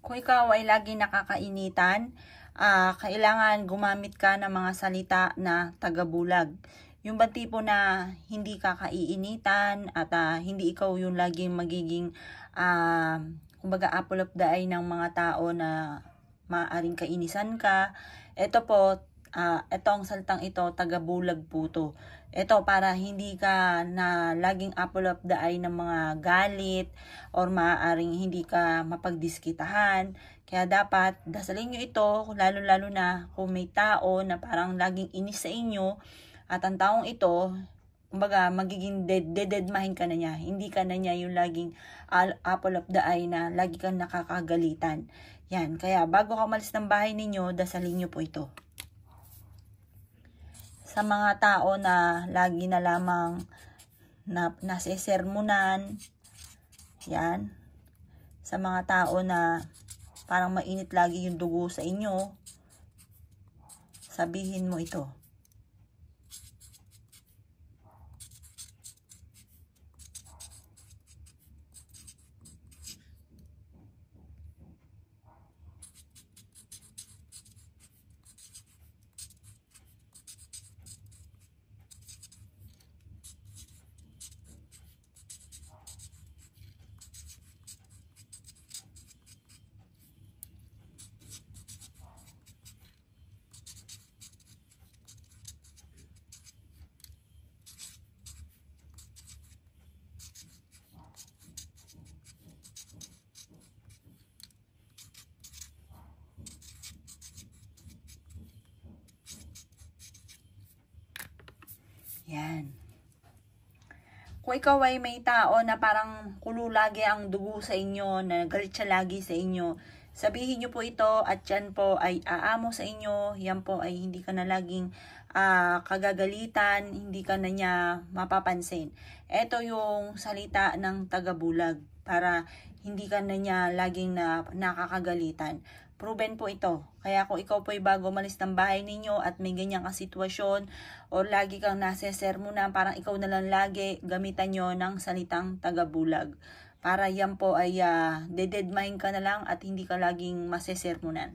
Kung ikaw ay lagi nakakainitan, kailangan gumamit ka ng mga salita na tagabulag. Yung ba tipo na hindi ka kaiinitan at hindi ikaw yung laging magiging kumbaga apple of the eye ng mga tao na maaaring kainisan ka. Ito po, ito ang salitang ito, tagabulag po to. Ito para hindi ka na laging apple of the eye ng mga galit or maaaring hindi ka mapagdiskitahan. Kaya dapat dasalin nyo ito, lalo-lalo na kung may tao na parang laging inis sa inyo at ang taong ito, kumbaga magiging dededmahin ka na niya. Hindi ka na niya yung laging apple of the eye na lagi kang nakakagalitan. Yan, kaya bago ka umalis ng bahay ninyo, dasalin nyo po ito. Sa mga tao na lagi na lamang nasisermonan, yan, sa mga tao na parang mainit lagi yung dugo sa inyo, sabihin mo ito. Yan. Kung ikaw ay may tao na parang kulo lagi ang dugo sa inyo, na galit siya lagi sa inyo, sabihin nyo po ito at yan po ay aamo sa inyo, yan po ay hindi ka na laging kagagalitan, hindi ka na niya mapapansin. Ito yung salita ng tagabulag para hindi ka na niya laging nakakagalitan. Proven po ito. Kaya kung ikaw po ay bago umalis ng bahay ninyo at may ganyan ka sitwasyon o lagi kang nasesermonan, parang ikaw na lang lagi, gamitan nyo ng salitang tagabulag. Para yan po ay dededmahin ka na lang at hindi ka laging masesermonan.